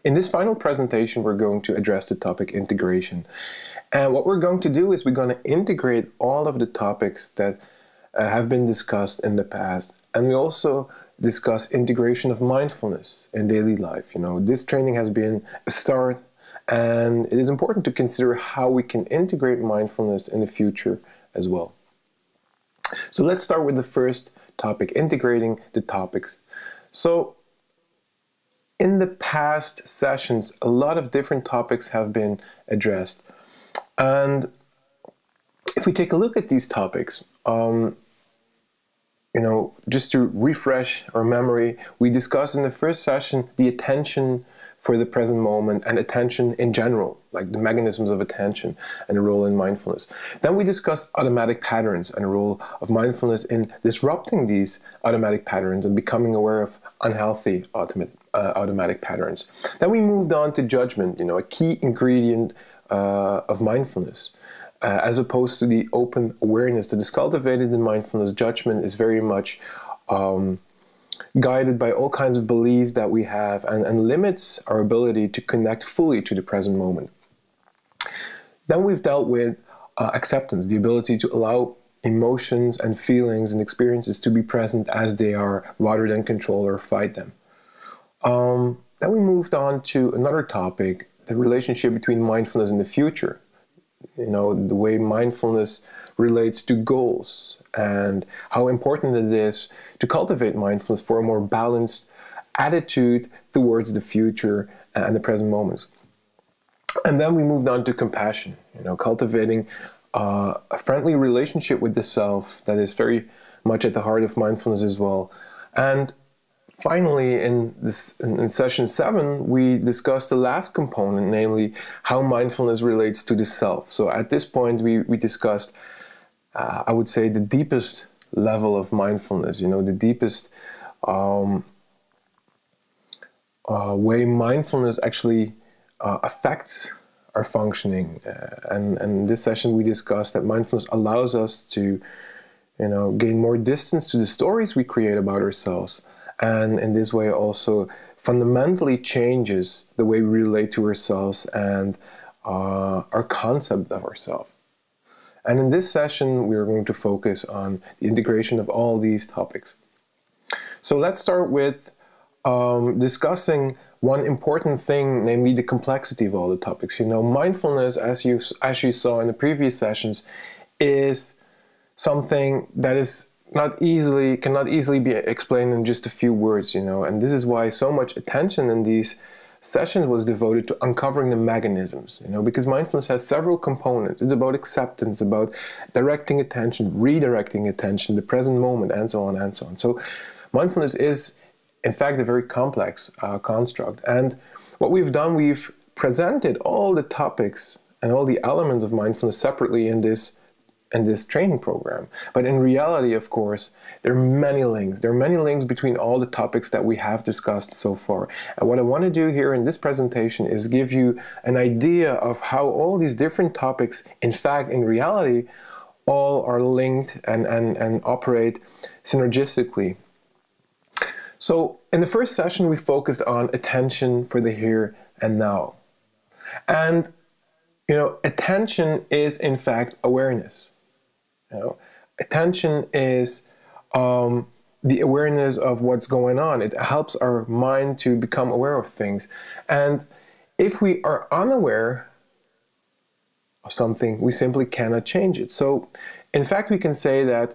In this final presentation, we're going to address the topic integration. And what we're going to do is we're going to integrate all of the topics that have been discussed in the past. And we also discuss integration of mindfulness in daily life. This training has been a start, and it is important to consider how we can integrate mindfulness in the future as well. So let's start with the first topic, integrating the topics. So in the past sessions, a lot of different topics have been addressed. And if we take a look at these topics, just to refresh our memory, we discussed in the first session the attention for the present moment and attention in general, like the mechanisms of attention and the role in mindfulness. Then we discussed automatic patterns and the role of mindfulness in disrupting these automatic patterns and becoming aware of unhealthy automatic patterns. Then we moved on to judgment, a key ingredient of mindfulness. As opposed to the open awareness that is cultivated in mindfulness, judgment is very much guided by all kinds of beliefs that we have and limits our ability to connect fully to the present moment. Then we've dealt with acceptance, the ability to allow emotions and feelings and experiences to be present as they are rather than control or fight them. Then we moved on to another topic, the relationship between mindfulness and the future. The way mindfulness relates to goals and how important it is to cultivate mindfulness for a more balanced attitude towards the future and the present moments. And then we moved on to compassion, cultivating a friendly relationship with the self that is very much at the heart of mindfulness as well. And finally, in session 7, we discussed the last component, namely how mindfulness relates to the self. So at this point, we discussed, I would say, the deepest level of mindfulness, the deepest way mindfulness actually affects our functioning. And in this session, we discussed that mindfulness allows us to, gain more distance to the stories we create about ourselves. And in this way also fundamentally changes the way we relate to ourselves and our concept of ourselves. And in this session, we are going to focus on the integration of all these topics. So let's start with discussing one important thing, namely the complexity of all the topics. Mindfulness, as you saw in the previous sessions, is something that is cannot easily be explained in just a few words, and this is why so much attention in these sessions was devoted to uncovering the mechanisms, because mindfulness has several components. It's about acceptance, about directing attention, redirecting attention, the present moment, and so on and so on. So mindfulness is, in fact, a very complex construct. And what we've done, we've presented all the topics and all the elements of mindfulness separately in this training program. But in reality, of course, there are many links. There are many links between all the topics that we have discussed so far. And what I want to do here in this presentation is give you an idea of how all these different topics, in fact, in reality, all are linked and operate synergistically. So in the first session, we focused on attention for the here and now. And, attention is, in fact, awareness. Attention is the awareness of what's going on. It helps our mind to become aware of things. And if we are unaware of something, we simply cannot change it. So, in fact, we can say that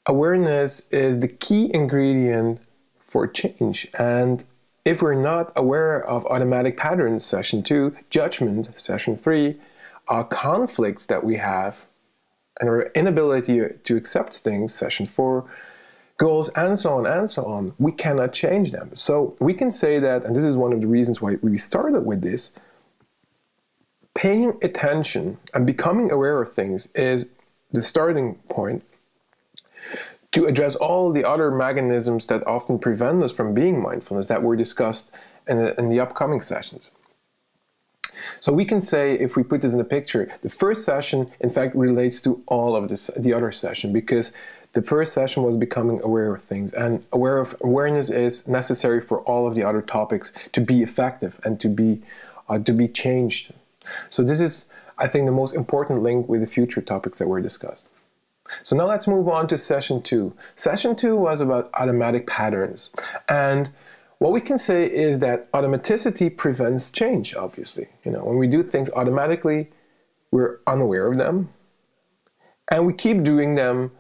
awareness is the key ingredient for change. And if we're not aware of automatic patterns, session 2, judgment, session 3, conflicts that we have, and our inability to accept things, session 4, goals, and so on, we cannot change them. So we can say that, and this is one of the reasons why we started with this, paying attention and becoming aware of things is the starting point to address all the other mechanisms that often prevent us from being mindfulness that were discussed in the upcoming sessions. So we can say, if we put this in a picture, the first session, in fact, relates to all of the other session, because The first session was becoming aware of things, and awareness is necessary for all of the other topics to be effective and to be changed. So this is, I think, the most important link with the future topics that were discussed. So now let's move on to session 2. Session 2 was about automatic patterns. And what we can say is that automaticity prevents change, obviously. When we do things automatically, we're unaware of them, and we keep doing them.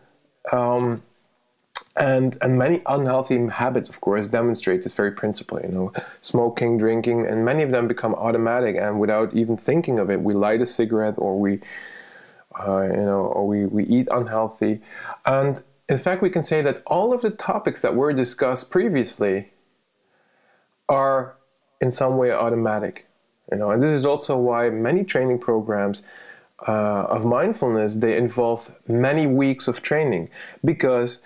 And many unhealthy habits, of course, demonstrate this very principle. Smoking, drinking, and many of them become automatic, and without even thinking of it, we light a cigarette, or we eat unhealthy. And in fact, we can say that all of the topics that were discussed previously are in some way automatic. And this is also why many training programs of mindfulness, they involve many weeks of training, because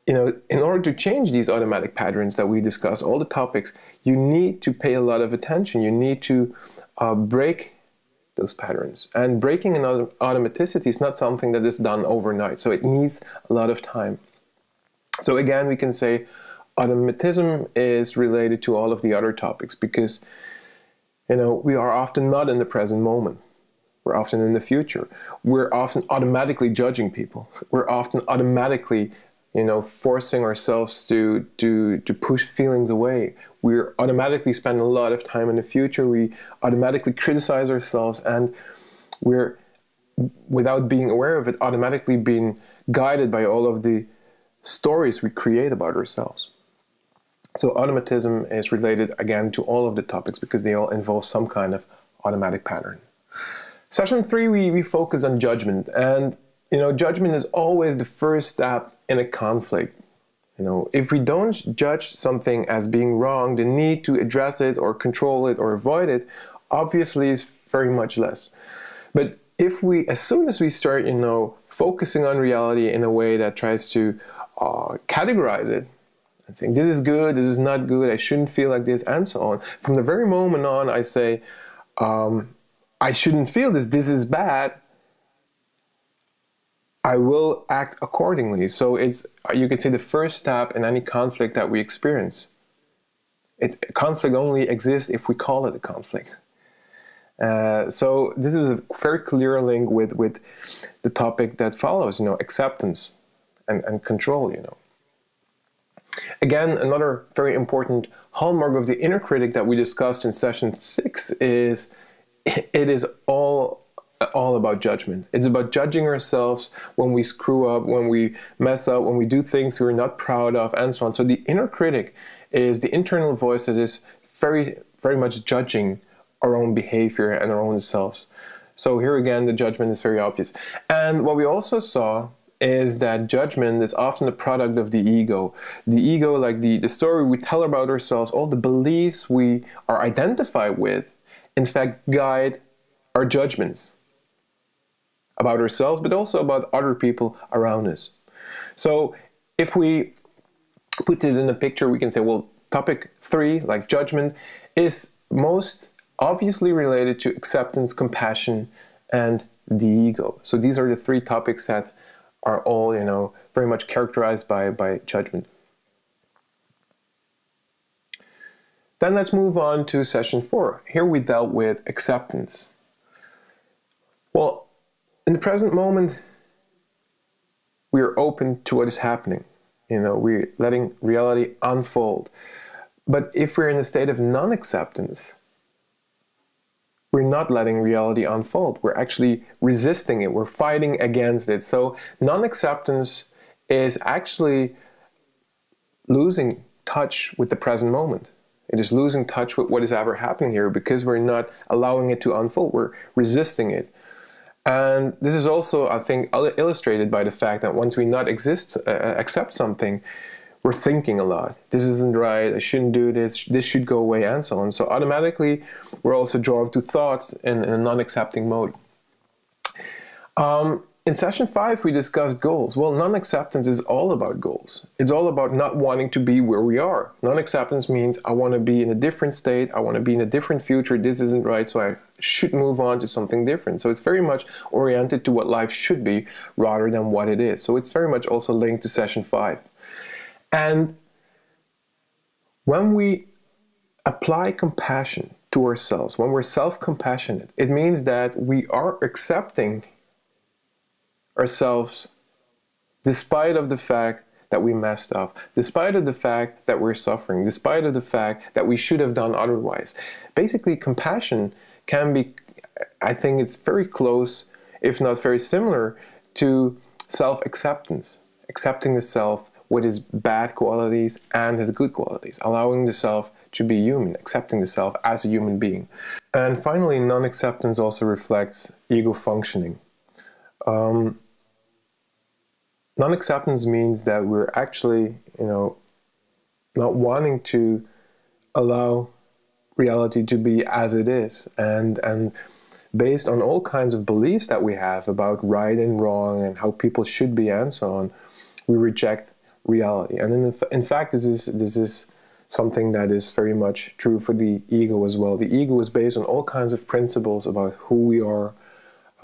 in order to change these automatic patterns that we discuss, all the topics, you need to pay a lot of attention. You need to break those patterns. And breaking an automaticity is not something that is done overnight, so it needs a lot of time. So again, we can say automatism is related to all of the other topics, because we are often not in the present moment. We're often in the future. We're often automatically judging people. We're often automatically forcing ourselves to push feelings away. We're automatically spending a lot of time in the future. We automatically criticize ourselves, and we're, without being aware of it, automatically being guided by all of the stories we create about ourselves. So automatism is related, again, to all of the topics, because they all involve some kind of automatic pattern. Session 3, we focus on judgment. And judgment is always the first step in a conflict. If we don't judge something as being wrong, the need to address it or control it or avoid it obviously is very much less. But if we, as soon as we start, focusing on reality in a way that tries to categorize it, and saying this is good, this is not good, I shouldn't feel like this, and so on. From the very moment on, I say, I shouldn't feel this, this is bad, I will act accordingly. So it's, you could say, the first step in any conflict that we experience. Conflict only exists if we call it a conflict. So this is a very clear link with the topic that follows, acceptance and control, Again, another very important hallmark of the inner critic that we discussed in session 6 is it is all about judgment. It's about judging ourselves when we screw up, when we mess up, when we do things we're not proud of, and so on. So the inner critic is the internal voice that is very, very much judging our own behavior and our own selves. So here again, the judgment is very obvious. And what we also saw is that judgment is often a product of the ego. The ego, like the story we tell about ourselves, all the beliefs we are identified with, in fact, guide our judgments about ourselves, but also about other people around us. So if we put this in a picture, we can say, well, topic 3, like judgment, is most obviously related to acceptance, compassion, and the ego. So these are the 3 topics that are all, very much characterized by judgment. Then let's move on to session 4. Here we dealt with acceptance. Well, in the present moment, we are open to what is happening. We're letting reality unfold. But if we're in a state of non-acceptance, we're not letting reality unfold. We're actually resisting it. We're fighting against it. So non-acceptance is actually losing touch with the present moment. It is losing touch with what is ever happening here, because we're not allowing it to unfold. We're resisting it. And this is also, I think, illustrated by the fact that once we not accept something, we're thinking a lot. This isn't right, I shouldn't do this, this should go away, and so on. So automatically, we're also drawn to thoughts in a non-accepting mode. In session 5, we discussed goals. Well, non-acceptance is all about goals. It's all about not wanting to be where we are. Non-acceptance means I want to be in a different state. I want to be in a different future. This isn't right, so I should move on to something different. So it's very much oriented to what life should be rather than what it is. So it's very much also linked to session 5. And when we apply compassion to ourselves, when we're self-compassionate, it means that we are accepting ourselves despite of the fact that we messed up, despite of the fact that we're suffering, despite of the fact that we should have done otherwise. Basically, compassion can be, I think it's very close, if not very similar, to self-acceptance. Accepting the self with his bad qualities and his good qualities, allowing the self to be human, accepting the self as a human being. And finally, non-acceptance also reflects ego functioning. Non-acceptance means that we're actually, not wanting to allow reality to be as it is, and based on all kinds of beliefs that we have about right and wrong and how people should be and so on, we reject reality. And in fact, this is something that is very much true for the ego as well. The ego is based on all kinds of principles about who we are,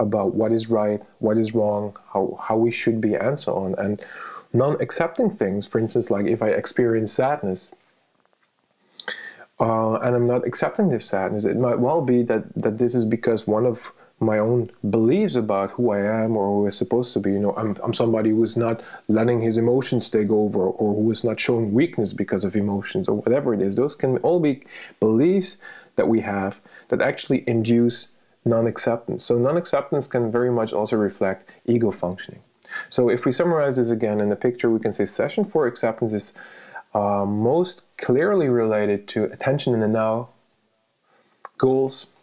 about what is right, what is wrong, how we should be, and so on. And non-accepting things, for instance, like if I experience sadness, and I'm not accepting this sadness, it might well be that this is because one of my own beliefs about who I am or who I'm supposed to be. I'm somebody who is not letting his emotions take over, or who is not showing weakness because of emotions, or whatever it is. Those can all be beliefs that we have that actually induce non-acceptance. So non-acceptance can very much also reflect ego functioning. So if we summarize this again in the picture, we can say session 4 acceptance is most clearly related to attention in the now, goals,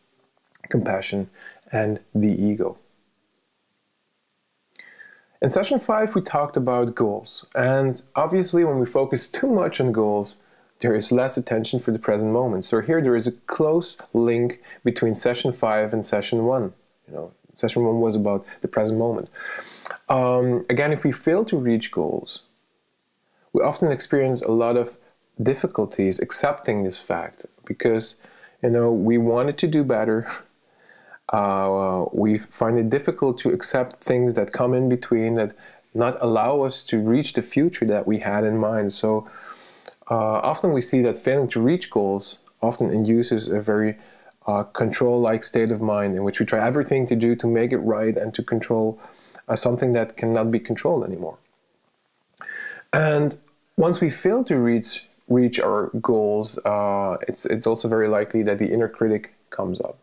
compassion, and the ego. In session 5, we talked about goals. And obviously, when we focus too much on goals, there is less attention for the present moment. So here there is a close link between session 5 and session 1. Session 1 was about the present moment. Again, if we fail to reach goals, we often experience a lot of difficulties accepting this fact because, we wanted to do better. We find it difficult to accept things that come in between that not allow us to reach the future that we had in mind. So often we see that failing to reach goals often induces a very control-like state of mind in which we try everything to do to make it right and to control something that cannot be controlled anymore. And once we fail to reach our goals, it's also very likely that the inner critic comes up.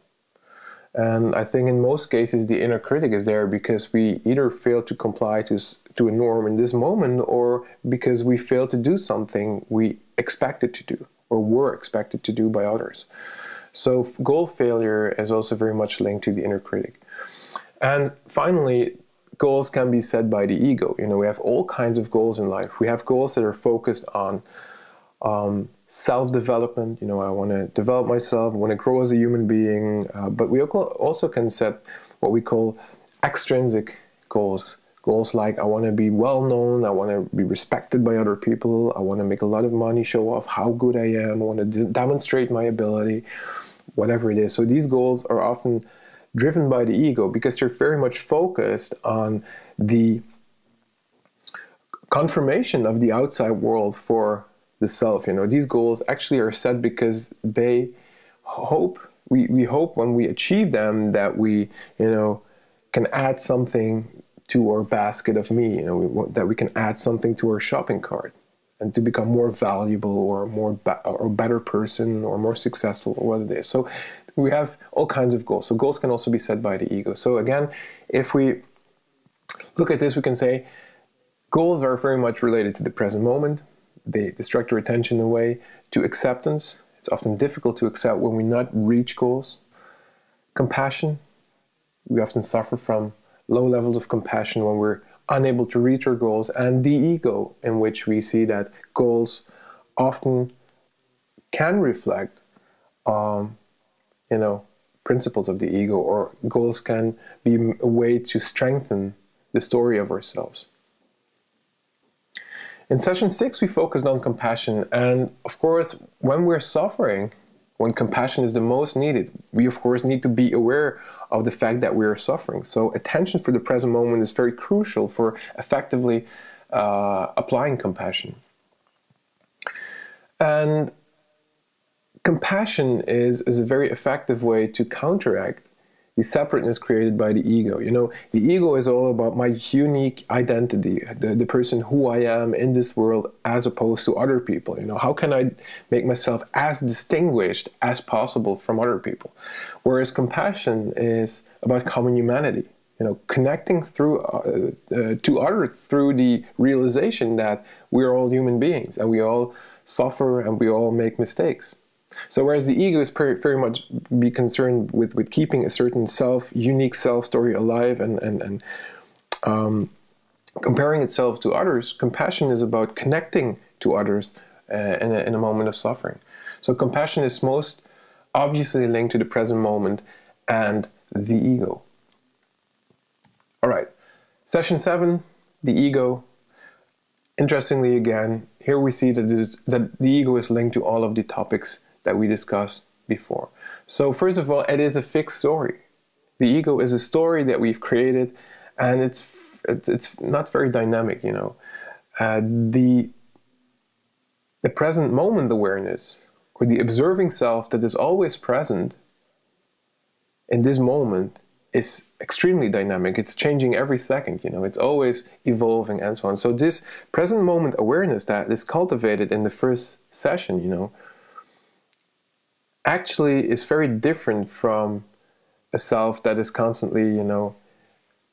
And I think in most cases the inner critic is there because we either fail to comply to a norm in this moment, or because we fail to do something we expected to do or were expected to do by others. So goal failure is also very much linked to the inner critic. And finally, goals can be set by the ego. We have all kinds of goals in life. We have goals that are focused on self-development. I want to develop myself, I want to grow as a human being, but we also can set what we call extrinsic goals. Goals like I want to be well-known, I want to be respected by other people, I want to make a lot of money, show off how good I am, I want to demonstrate my ability, whatever it is. So these goals are often driven by the ego because they're very much focused on the confirmation of the outside world for the self. These goals actually are set because they hope, we hope when we achieve them that we, can add something to our basket of me, that we can add something to our shopping cart and to become more valuable or or a better person or more successful or what it is. So we have all kinds of goals. So goals can also be set by the ego. So again, if we look at this, we can say goals are very much related to the present moment. They distract our attention away to acceptance. It's often difficult to accept when we not reach goals. Compassion. We often suffer from low levels of compassion when we're unable to reach our goals. And the ego, in which we see that goals often can reflect, principles of the ego, or goals can be a way to strengthen the story of ourselves. In session 6, we focused on compassion, and of course, when we're suffering, when compassion is the most needed, we of course need to be aware of the fact that we are suffering. So attention for the present moment is very crucial for effectively applying compassion. And compassion is a very effective way to counteract the separateness created by the ego. You know, the ego is all about my unique identity, the person who I am in this world as opposed to other people. You know, how can I make myself as distinguished as possible from other people? Whereas compassion is about common humanity. You know, connecting through to others through the realization that we're all human beings and we all suffer and we all make mistakes. So whereas the ego is very much be concerned with keeping a certain unique self story alive and comparing itself to others, compassion is about connecting to others in a moment of suffering. So compassion is most obviously linked to the present moment and the ego. All right, session 7, the ego. Interestingly, again, here we see that the ego is linked to all of the topics that we discussed before. So first of all, it is a fixed story. The ego is a story that we've created, and it's not very dynamic, you know. The present moment awareness, or the observing self that is always present in this moment, is extremely dynamic. It's changing every second, you know. It's always evolving and so on. So this present moment awareness that is cultivated in the first session, you know, actually is very different from a self that is constantly, you know,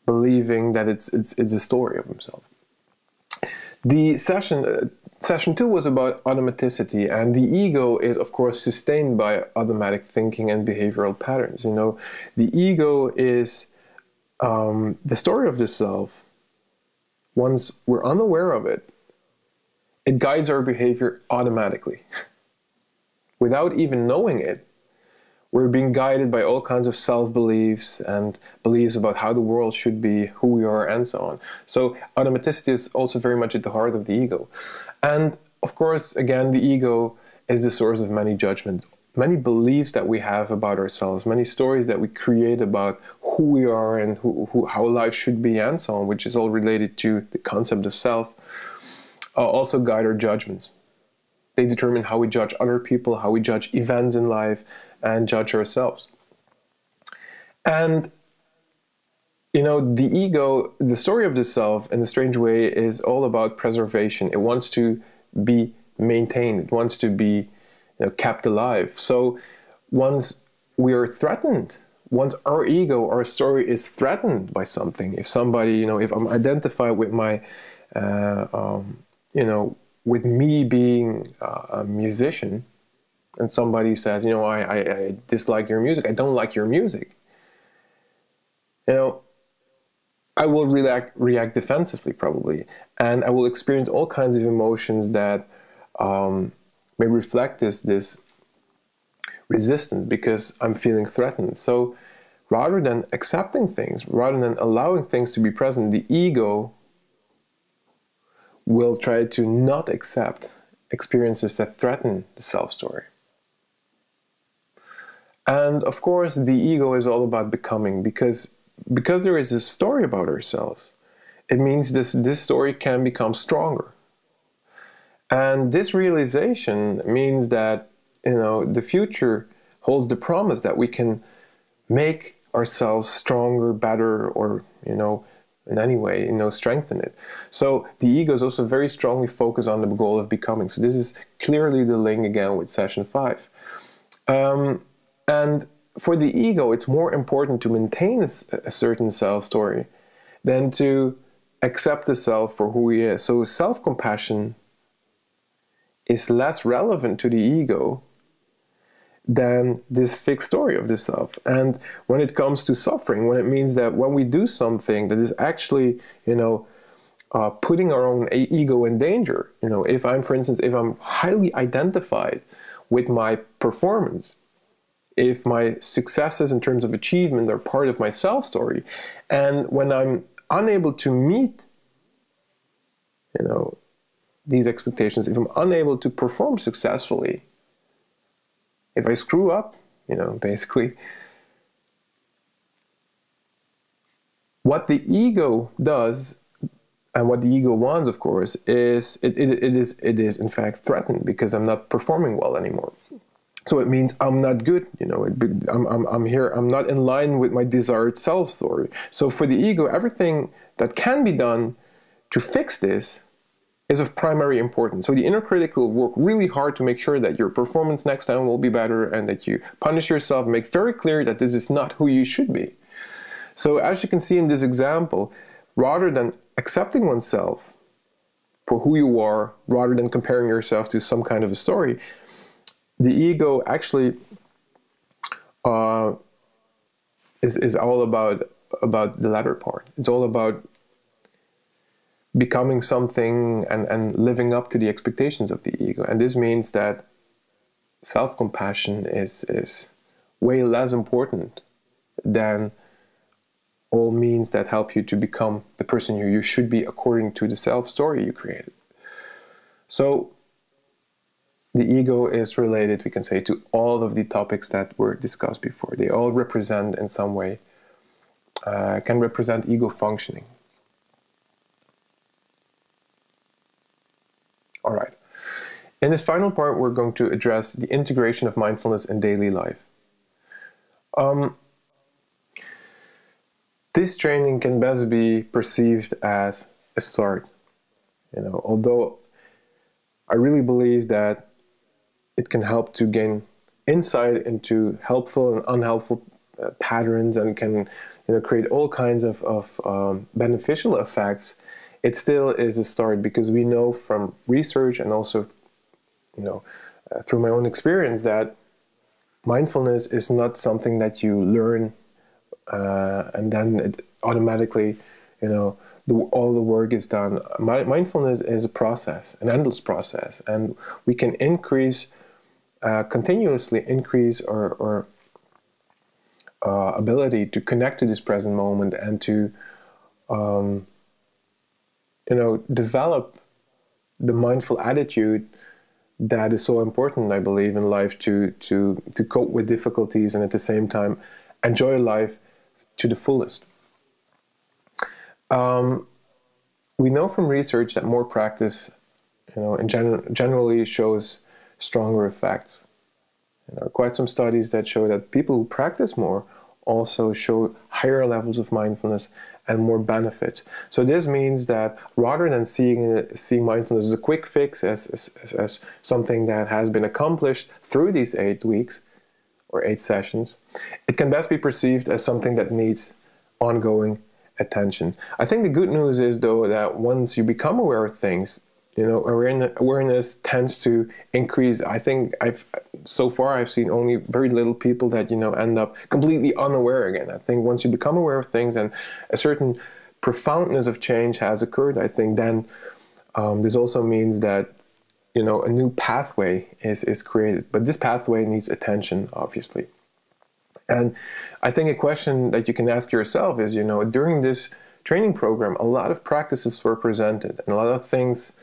believing that it's a story of himself. The session 2 was about automaticity, and the ego is of course sustained by automatic thinking and behavioral patterns. You know, the ego is the story of the self. Once we're unaware of it, it guides our behavior automatically. Without even knowing it, we're being guided by all kinds of self-beliefs and beliefs about how the world should be, who we are, and so on. So automaticity is also very much at the heart of the ego. And of course, again, the ego is the source of many judgments, many beliefs that we have about ourselves, many stories that we create about who we are and how life should be, and so on, which is all related to the concept of self, also guide our judgments. They determine how we judge other people, how we judge events in life, and judge ourselves. And, you know, the ego, the story of the self, in a strange way, is all about preservation. It wants to be maintained. It wants to be, you know, kept alive. So once we are threatened, once our ego, our story is threatened by something, if somebody, you know, if I'm identified with my, you know, with me being a musician, and somebody says, you know, I dislike your music, I don't like your music, you know, I will react defensively probably, and I will experience all kinds of emotions that may reflect this resistance because I'm feeling threatened. So rather than accepting things, rather than allowing things to be present, the ego will try to not accept experiences that threaten the self-story. And of course, the ego is all about becoming, because there is a story about ourselves, it means this story can become stronger. And this realization means that, you know, the future holds the promise that we can make ourselves stronger, better, or, you know, in any way, you know, strengthen it. So the ego is also very strongly focused on the goal of becoming. So this is clearly the link again with session 5. And for the ego, it's more important to maintain a certain self story than to accept the self for who he is. So self-compassion is less relevant to the ego than this fixed story of the self. And when it comes to suffering, when it means that when we do something that is actually, you know, putting our own ego in danger, you know, if I'm, for instance, if I'm highly identified with my performance, if my successes in terms of achievement are part of my self story, and when I'm unable to meet, these expectations, if I'm unable to perform successfully, if I screw up, basically, what the ego does, and what the ego wants, of course, is it is in fact threatened because I'm not performing well anymore. So it means I'm not good, I'm not in line with my desired self story. So for the ego, everything that can be done to fix this is of primary importance. So the inner critic will work really hard to make sure that your performance next time will be better, and that you punish yourself, make very clear that this is not who you should be. So as you can see in this example, rather than accepting oneself for who you are, rather than comparing yourself to some kind of a story, the ego actually is all about the latter part. It's all about becoming something and living up to the expectations of the ego. And this means that self-compassion is way less important than all means that help you to become the person who you should be according to the self-story you created. So the ego is related, we can say, to all of the topics that were discussed before. They all represent in some way, can represent ego functioning. All right. In this final part, we're going to address the integration of mindfulness in daily life. This training can best be perceived as a start. Although I really believe that it can help to gain insight into helpful and unhelpful patterns, and can create all kinds of beneficial effects. It still is a start, because we know from research and also through my own experience that mindfulness is not something that you learn and then it automatically all the work is done. Mindfulness is a process, an endless process, and we can continuously increase our ability to connect to this present moment, and to develop the mindful attitude that is so important, I believe, in life, to cope with difficulties and at the same time enjoy life to the fullest. We know from research that more practice, generally shows stronger effects. There are quite some studies that show that people who practice more also show higher levels of mindfulness and more benefits. So this means that rather than seeing mindfulness as a quick fix, as something that has been accomplished through these 8 weeks or 8 sessions, it can best be perceived as something that needs ongoing attention. I think the good news is, though, that once you become aware of things, awareness tends to increase. I think so far I've seen only very little people that end up completely unaware again. I think once you become aware of things and a certain profoundness of change has occurred, I think then this also means that a new pathway is created. But this pathway needs attention, obviously. And I think a question that you can ask yourself is, during this training program, a lot of practices were presented and a lot of things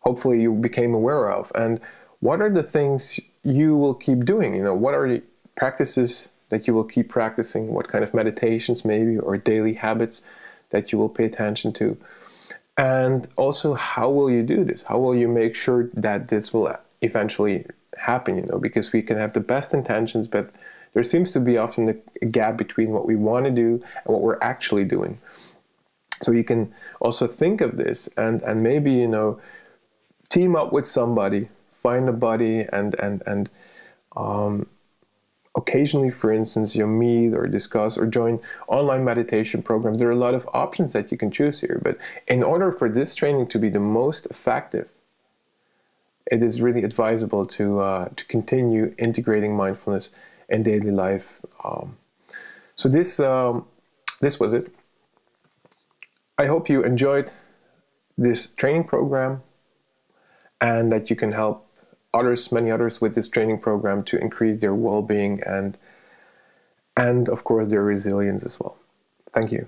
hopefully you became aware of. And what are the things you will keep doing? What are the practices that you will keep practicing? What kind of meditations maybe, or daily habits that you will pay attention to? And also, how will you do this? How will you make sure that this will eventually happen? Because we can have the best intentions, but there seems to be often a gap between what we want to do and what we're actually doing. So you can also think of this and maybe, team up with somebody, find a buddy, and occasionally, for instance, you meet or discuss or join online meditation programs. There are a lot of options that you can choose here. But in order for this training to be the most effective, it is really advisable to continue integrating mindfulness in daily life. So this was it. I hope you enjoyed this training program, and that you can help many others with this training program to increase their well-being and of course their resilience as well. Thank you.